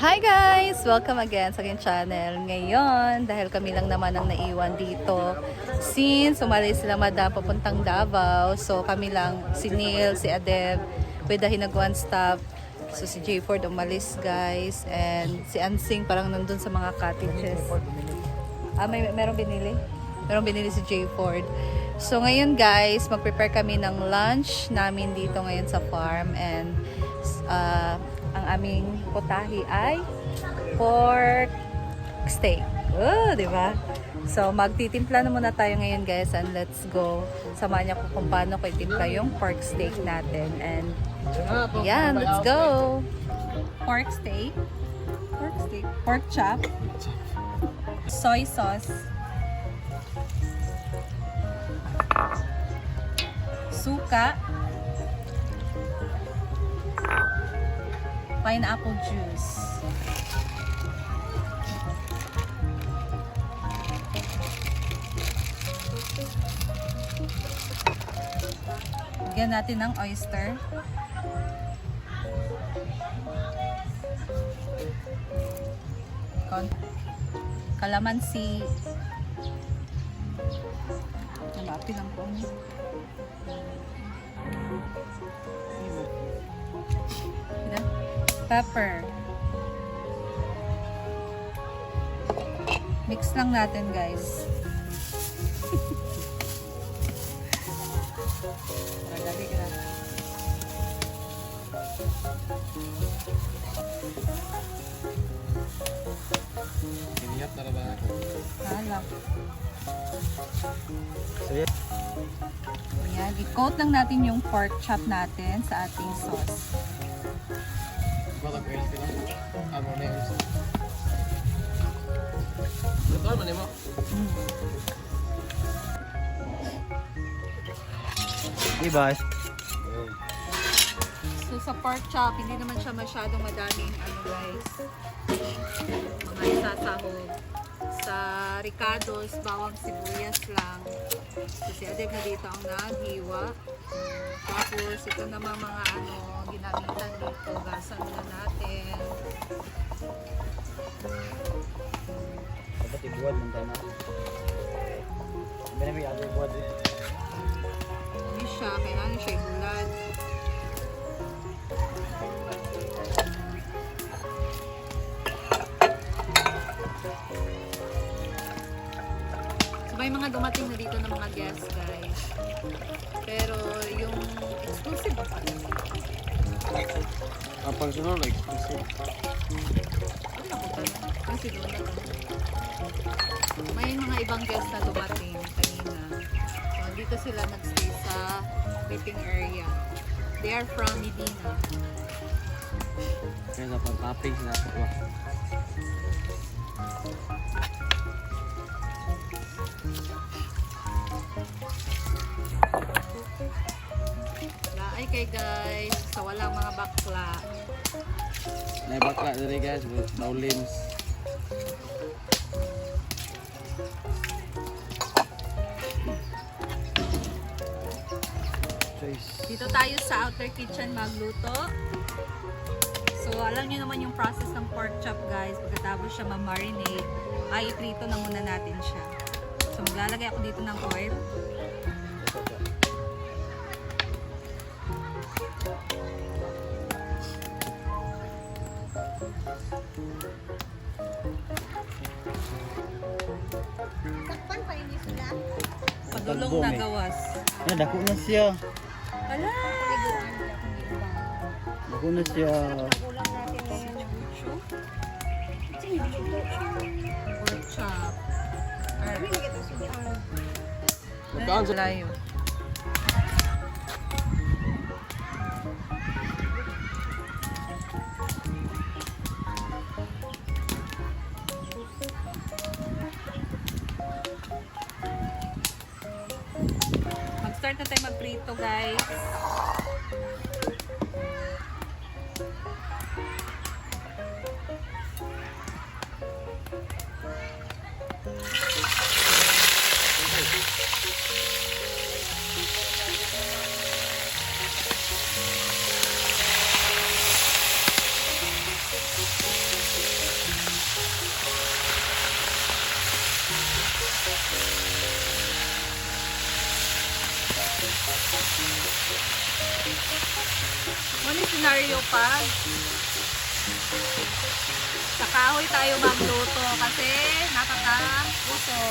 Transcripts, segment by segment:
Hi guys! Welcome again sa aking channel. Ngayon, dahil kami lang naman ang naiwan dito, since umalis sila madam papuntang Davao, so kami lang, si Neil, si Adeb, with the Hinaguan staff. So si J Ford umalis guys, and si Ansing parang nandun sa mga cottages. Merong binili? Merong binili si J Ford. So ngayon guys, mag-prepare kami ng lunch namin dito ngayon sa farm, and ang aming putahe ay pork steak. Oh, di ba? So, magtitimpla na muna tayo ngayon guys, and let's go. Samahan niyo ko kung paano ko itimpla yung pork steak natin. And yan, let's go. Pork steak. Pork chop. Soy sauce. Suka. Pineapple juice. Lagyan natin ng oyster. Kalamansi. Nalapi lang po. Pepper. Mix lang natin guys. Dali ka na. Iniyap na ba ako? Halak. So yan. Ayan, i-coat lang natin yung pork chop natin sa ating sauce. Balag oil ka lang. Amo na yun. Ito naman mo? Diba? So sa pork chop, hindi naman siya masyadong madaming guys. Mga isasahog. Sa ricados, bawang sibuyas lang. Kasi Adeb na dito ang naghiwa. Tapos ito naman mga ginamitan dito. Gasan na natin. Dapat ibuwad ng tayo na. Hindi na may other buwad dito. Hindi siya. Kailangan siya ibulad. So may mga dumating na dito ng mga guests guys. Pero yung exclusive ba pala? Pag sunod, exclusive. Ano ako pala? Kasi doon na may mga ibang guests na dumating kanina. So dito sila nagstay sa waiting area. They are from Medina. Kaya sa pang-topping sila sa iwa. Laay kay guys. So walang mga bakla. May bakla diri guys, with no limbs. Dito tayo sa outer kitchen magluto. So alam niyo naman yung process ng pork chop guys. Pagkatapos siya ma-marinate, ay iprito na muna natin siya. So maglalagay ako dito ng oil. Sakpan pa rin sila. Padulong na gawas. Yan, dako na siya. Hala! Dako na siya. Ulam natin ngayon. Pork chop. Kami kita subukan. Magkaan sa Layo. Mag-start na tayo magprito guys. Ano yung scenario pag sa kahoy tayo magluto kasi nakaka-uso.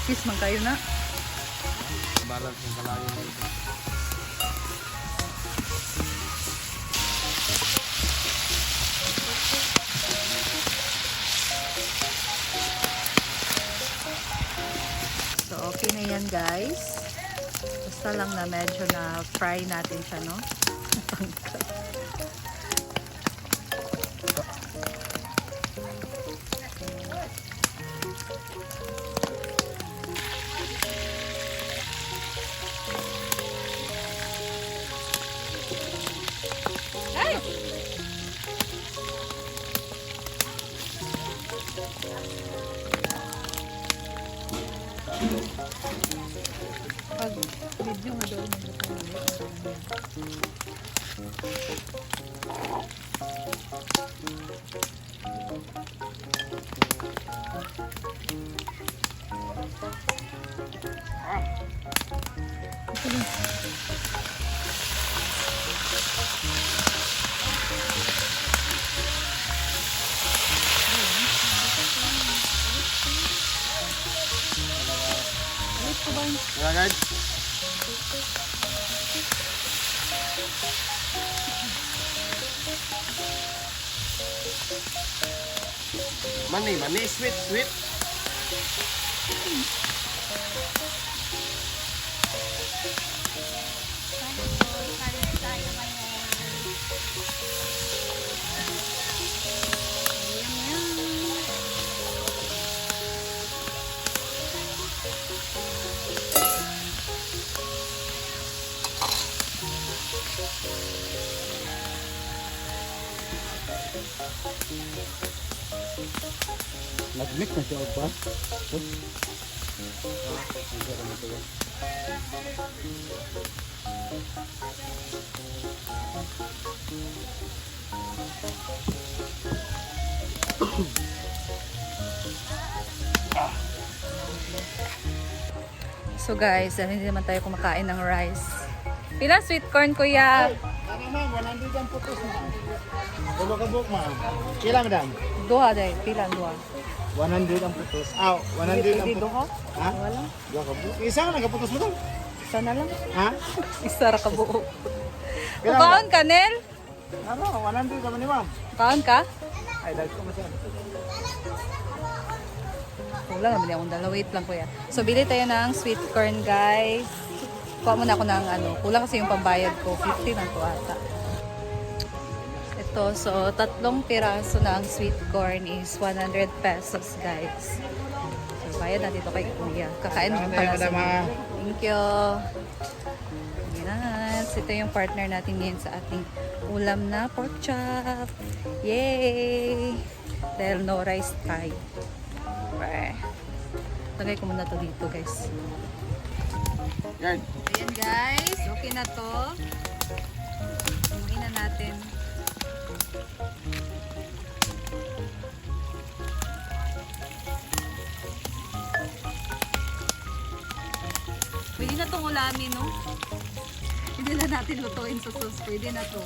Kiss man kayo na. Balance yung kalayo na ito. So, okay na yan guys. Basta lang na medyo na fry natin siya, no? Ay! Pag video nga doon Yeah, guys. Mani, sweet. Kain tayo ngayon. Nag-mix na siya ba? So guys, hindi naman tayo kumakain ng rice. Pila sweet corn, kuya? Ano ma'am, 100 ang putos ma'am. Tulo ka buhok ma'am. Kila madam? Duha day, pila duha. 100 ang putos. 100 ang putos. Duha? Ha? Wala. Duha ka buhok. Isa ka nagaputos mo doon? Isa na lang. Ha? Isa ra ka buo. Pila Kukaon ka, Nel? Ano, 100 naman ni ma'am. Kukaon ka? Ay, dahil ko masyado. Wala naman akong dala. Wait lang, kuya. So, bili tayo ng sweet corn, guys. Kuha muna ako ng ano. Kulang kasi yung pambayad ko. 50 lang to ata. Ito, so, 3 piraso na ang sweet corn is 100 pesos, guys. So, bayad na dito kay kuya. Kakain mo pala sa Thank you. Yes, ito yung partner natin ngayon sa ating ulam na pork chop. Yay! Dahil no rice tayo. Okay. Lagay ko muna to dito, guys. Yan. Ayan, guys. Okay na to. Inuin na natin. Pwede na itong ulamin, no? Hindi na natin lutuin sa sauce. Pwede na to.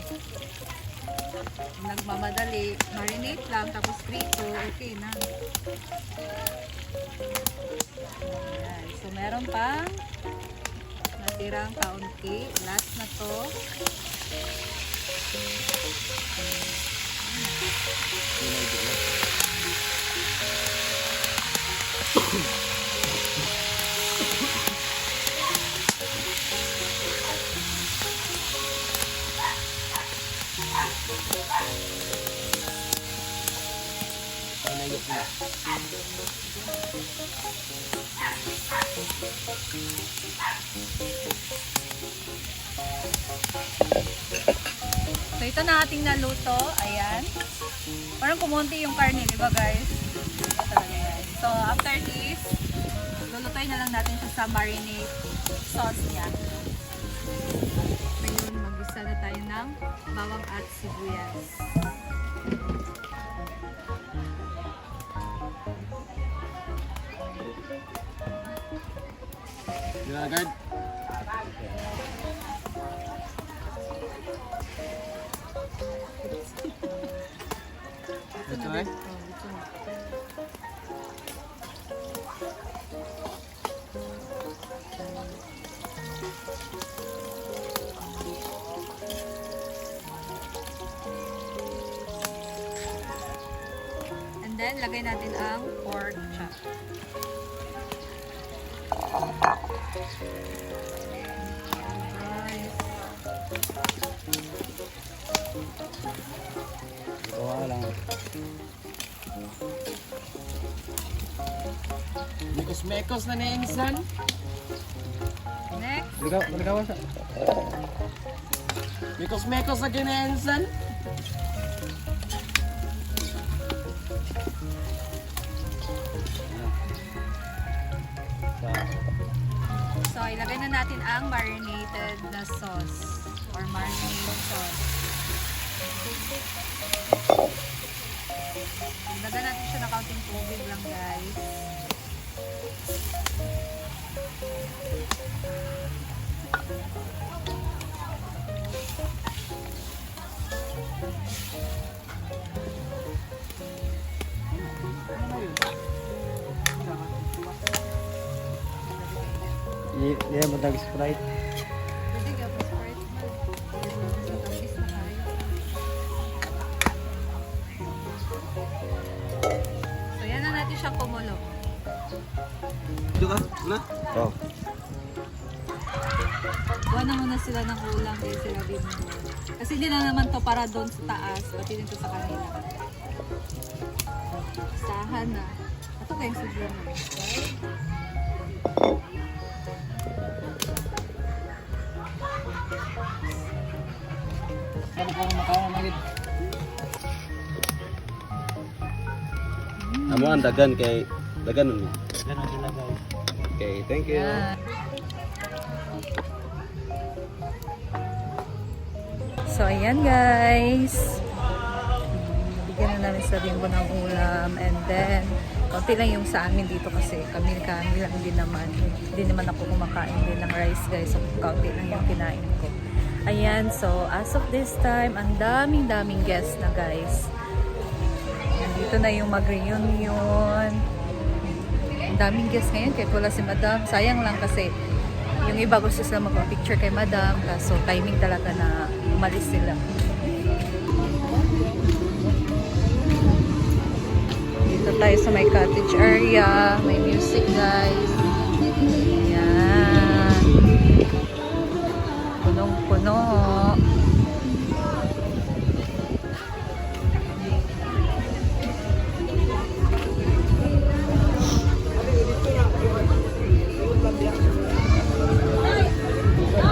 Nagmamadali. Marinate lang, tapos prito. Okay na. Ayan. So, meron pang natirang kaunti. Last na to. So, ito na ating naluto. Ayan. Parang kumunti yung karne, di ba guys? Ito talaga guys. So, after this, lulutuin na lang natin siya sa marinade sauce niya. Ngayon, mag-isa na tayo na ng bawang at sibuyas. Yan agad. Ito na. And then, lagay natin ang pork chop. Gawa lang. Mekos-mekos na na insan. Next, Ligaw siya. Mekos-mekos na kinensan. so ilagay na natin ang marinated na sauce or marinated sauce. Ilagay natin siya na kaunting tubig lang, guys. Iya, matag Sprite. Pwede ka po, Sprite. Matamis na tayo. So, yan na natin siya kumulo. Ito ka? Na? Oo. Kuha na muna sila ng ulam kaya sila din mo. Kasi hindi na naman to para doon sa taas, pati din to sa kanila. Sahan na. Ito kayong siguro. Ano ko makawa magid? Amo ang dagan kay dagan nun. Ganun sila guys. Okay, thank you. Yan. So, ayan guys. Bigyan na namin sa Bimbo ng ulam. And then, konti lang yung sa amin dito kasi kami lang din naman. Hindi naman ako kumakain din ng rice guys. So, konti lang yung kinain ko. Ayan, so as of this time, ang daming guests na guys. Nandito na yung mag-reunion. Ang daming guests ngayon kahit wala si Madam. Sayang lang kasi yung iba gusto sila magpa-picture kay Madam. Kaso timing talaga na umalis sila. Dito tayo sa may cottage area. May music guys. Ayan. Punong-puno.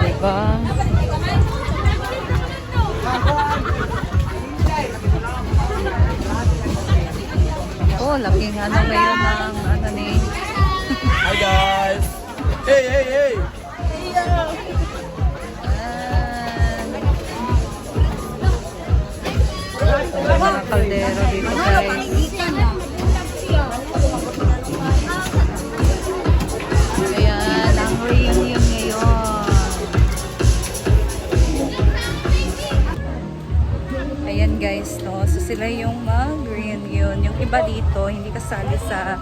Diba? Oh, laking ano ngayon ng ano ni. Hi guys. Hey, hey, hey. Mga kaldero dito guys. Ayan, ang reunion ngayon. Ayan guys, no? So sila yung mag-reunion. Yung iba dito, hindi kasali sa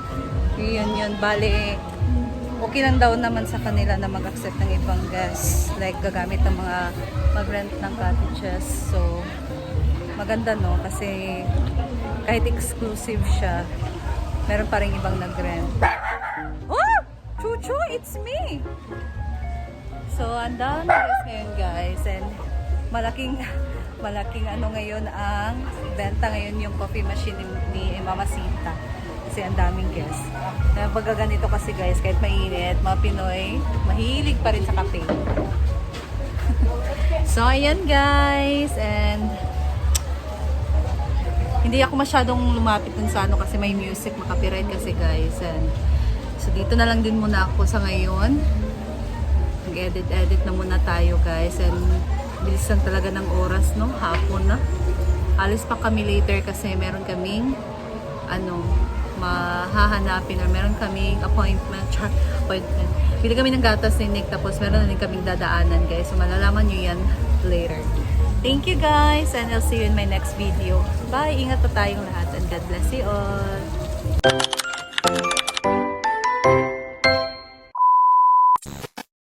reunion. Bale, okay lang daw naman sa kanila na mag-accept ng ibang guests. Like, gagamit ng mga mag-rent ng cottages. So, maganda no? Kasi kahit exclusive siya, meron pa rin ibang nag-rent. Oh! Chuchu, it's me! So, ang dami guys ngayon guys. And malaking ano ngayon ang benta ngayon yung coffee machine ni Mama Sinta. Kasi ang daming guests. Pag ganito kasi guys, kahit mainit, mga Pinoy, mahilig pa rin sa kape. So, ayan guys. And hindi ako masyadong lumapit dun sa ano kasi may music, makapiright kasi guys. And, so dito na lang din muna ako sa ngayon. Mag-edit na muna tayo guys. And Bilisan talaga ng oras, no? Hapon na. Alis pa kami later kasi meron kaming mahahanapin or meron kaming appointment. Bili kami ng gatas ni Nick tapos meron na din kaming dadaanan, guys. So malalaman nyo yan later. Thank you, guys, and I'll see you in my next video. Bye! Ingat po tayong lahat and God bless you all!